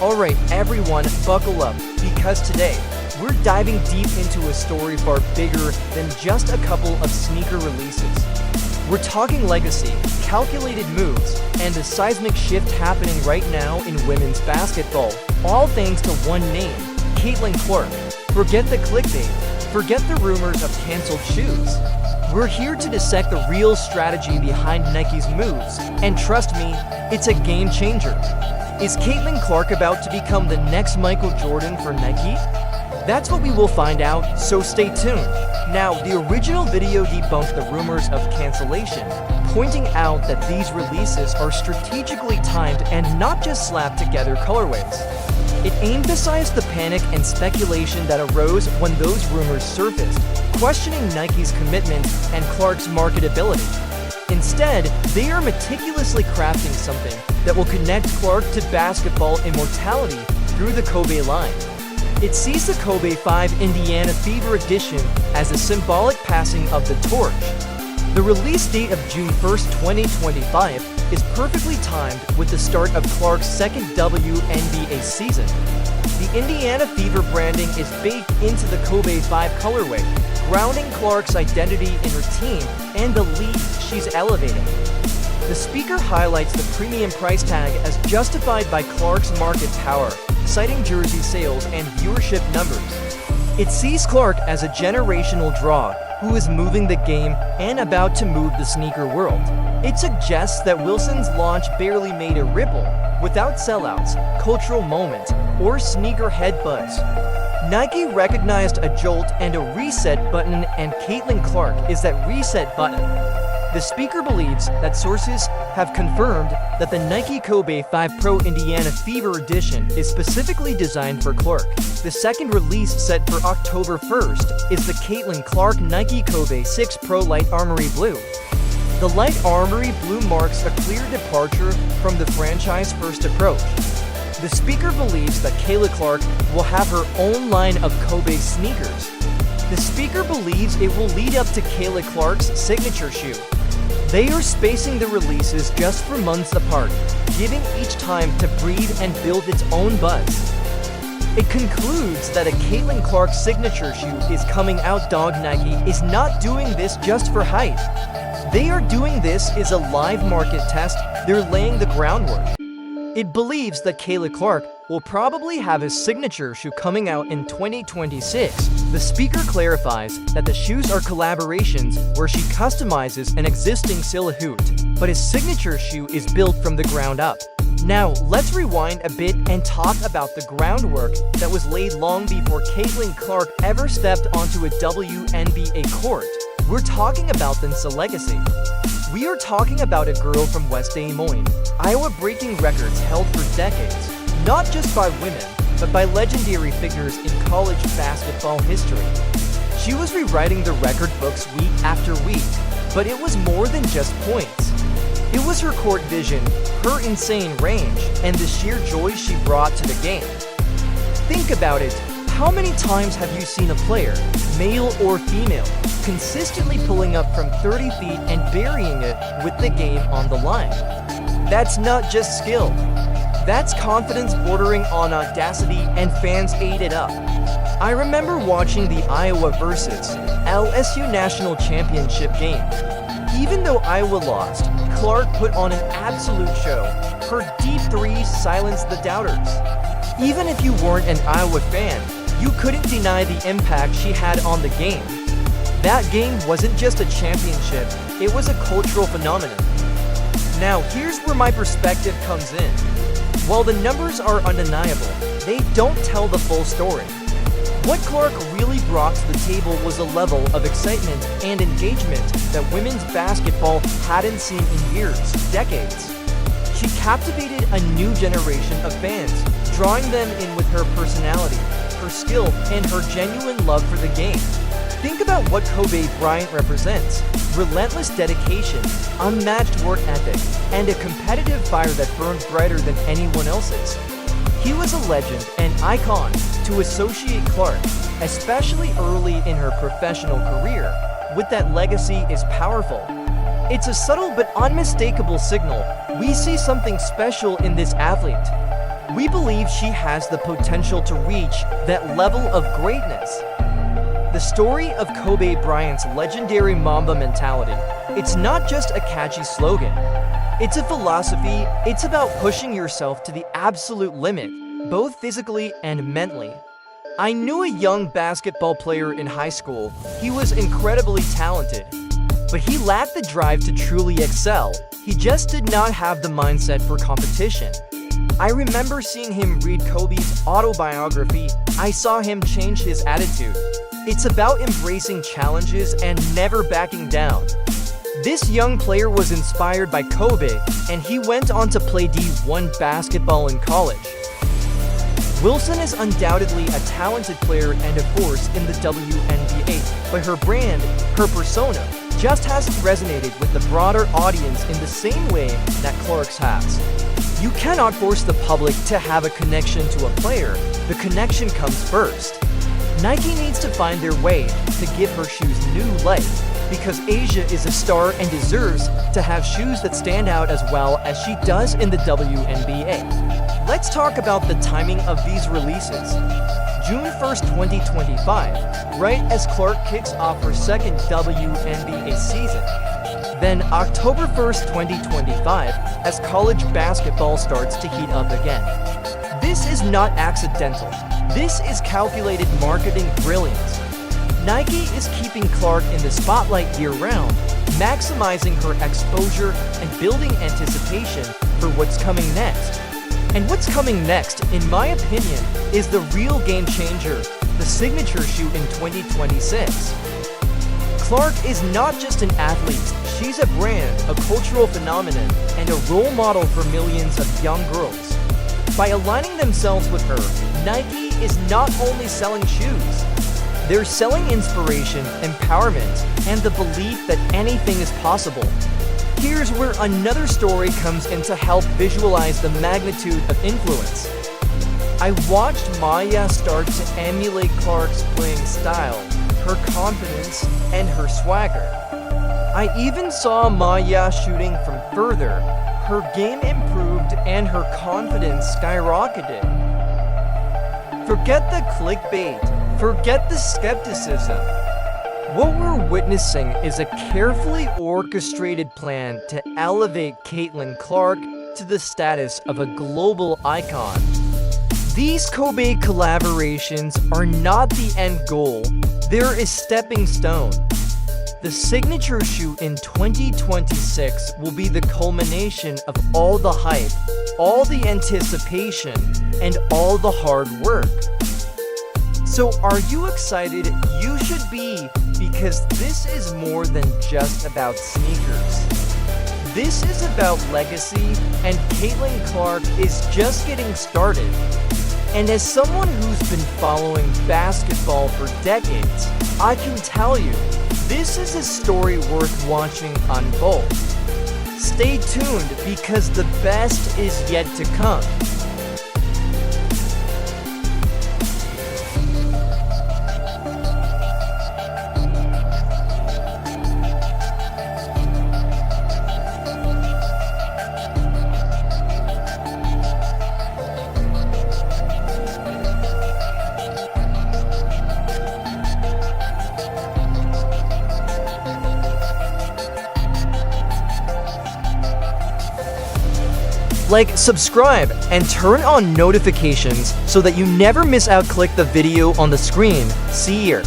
Alright everyone, buckle up, because today, we're diving deep into a story far bigger than just a couple of sneaker releases. We're talking legacy, calculated moves, and a seismic shift happening right now in women's basketball, all thanks to one name, Caitlin Clark. Forget the clickbait, forget the rumors of canceled shoes. We're here to dissect the real strategy behind Nike's moves, and trust me, it's a game changer. Is Caitlin Clark about to become the next Michael Jordan for Nike? That's what we will find out, so stay tuned. Now, the original video debunked the rumors of cancellation, pointing out that these releases are strategically timed and not just slapped together colorways. It emphasized the panic and speculation that arose when those rumors surfaced, questioning Nike's commitment and Clark's marketability. Instead, they are meticulously crafting something that will connect Clark to basketball immortality through the Kobe line. It sees the Kobe 5 Indiana Fever edition as a symbolic passing of the torch. The release date of June 1st, 2025 is perfectly timed with the start of Clark's second WNBA season. The Indiana Fever branding is baked into the Kobe 5 colorway, grounding Clark's identity in her team and the league she's elevating. The speaker highlights the premium price tag as justified by Clark's market power, citing jersey sales and viewership numbers. It sees Clark as a generational draw who is moving the game and about to move the sneaker world. It suggests that Wilson's launch barely made a ripple without sellouts, cultural moment, or sneaker head buzz. Nike recognized a jolt and a reset button, and Caitlin Clark is that reset button. The speaker believes that sources have confirmed that the Nike Kobe 5 Pro Indiana Fever Edition is specifically designed for Clark. The second release set for October 1st is the Caitlin Clark Nike Kobe 6 Pro Light Armory Blue. The Light Armory Blue marks a clear departure from the franchise's first approach. The speaker believes that Caitlin Clark will have her own line of Kobe sneakers. The speaker believes it will lead up to Caitlin Clark's signature shoe. They are spacing the releases just for months apart, giving each time to breathe and build its own buzz. It concludes that a Caitlin Clark signature shoe is coming out. Nike is not doing this just for hype. They are doing this as a live market test. They're laying the groundwork. It believes that Caitlin Clark will probably have his signature shoe coming out in 2026. The speaker clarifies that the shoes are collaborations where she customizes an existing silhouette, but his signature shoe is built from the ground up. Now, let's rewind a bit and talk about the groundwork that was laid long before Caitlin Clark ever stepped onto a WNBA court. We're talking about Then's legacy. We are talking about a girl from West Des Moines, Iowa, breaking records held for decades, not just by women, but by legendary figures in college basketball history. She was rewriting the record books week after week, but it was more than just points. It was her court vision, her insane range, and the sheer joy she brought to the game. Think about it. How many times have you seen a player, male or female, consistently pulling up from 30 feet and burying it with the game on the line? That's not just skill. That's confidence bordering on audacity, and fans ate it up. I remember watching the Iowa vs. LSU National Championship game. Even though Iowa lost, Clark put on an absolute show. Her deep threes silenced the doubters. Even if you weren't an Iowa fan, you couldn't deny the impact she had on the game. That game wasn't just a championship, it was a cultural phenomenon. Now, here's where my perspective comes in. While the numbers are undeniable, they don't tell the full story. What Clark really brought to the table was a level of excitement and engagement that women's basketball hadn't seen in years, decades. She captivated a new generation of fans, drawing them in with her personality, her skill, and her genuine love for the game. Think about what Kobe Bryant represents: relentless dedication, unmatched work ethic, and a competitive fire that burns brighter than anyone else's. He was a legend, an icon, to associate Clark, especially early in her professional career, with that legacy is powerful. It's a subtle but unmistakable signal. We see something special in this athlete. We believe she has the potential to reach that level of greatness. The story of Kobe Bryant's legendary Mamba mentality, it's not just a catchy slogan. It's a philosophy. It's about pushing yourself to the absolute limit, both physically and mentally. I knew a young basketball player in high school. He was incredibly talented, but he lacked the drive to truly excel. He just did not have the mindset for competition. I remember seeing him read Kobe's autobiography. I saw him change his attitude. It's about embracing challenges and never backing down. This young player was inspired by Kobe, and he went on to play D1 basketball in college. Wilson is undoubtedly a talented player and a force in the WNBA, but her brand, her persona, just hasn't resonated with the broader audience in the same way that Clark's has. You cannot force the public to have a connection to a player. The connection comes first. Nike needs to find their way to give her shoes new life, because Asia is a star and deserves to have shoes that stand out as well as she does in the WNBA. Let's talk about the timing of these releases. June 1st, 2025, right as Clark kicks off her second WNBA season. Then October 1st, 2025, as college basketball starts to heat up again. This is not accidental. This is calculated marketing brilliance. Nike is keeping Clark in the spotlight year-round, maximizing her exposure and building anticipation for what's coming next. And what's coming next, in my opinion, is the real game changer, the signature shoe in 2026. Clark is not just an athlete, she's a brand, a cultural phenomenon, and a role model for millions of young girls. By aligning themselves with her, Nike is not only selling shoes, they're selling inspiration, empowerment, and the belief that anything is possible. Here's where another story comes in to help visualize the magnitude of influence. I watched Maya start to emulate Clark's playing style, her confidence, and her swagger. I even saw Maya shooting from further. Her game improved and her confidence skyrocketed. Forget the clickbait. Forget the skepticism. What we're witnessing is a carefully orchestrated plan to elevate Caitlin Clark to the status of a global icon. These Kobe collaborations are not the end goal, they're a stepping stone. The signature shoe in 2026 will be the culmination of all the hype, all the anticipation, and all the hard work. So are you excited? You should be, because this is more than just about sneakers. This is about legacy, and Caitlin Clark is just getting started. And as someone who's been following basketball for decades, I can tell you, this is a story worth watching unfold. Stay tuned, because the best is yet to come. Like, subscribe, and turn on notifications so that you never miss out. Click the video on the screen. See you.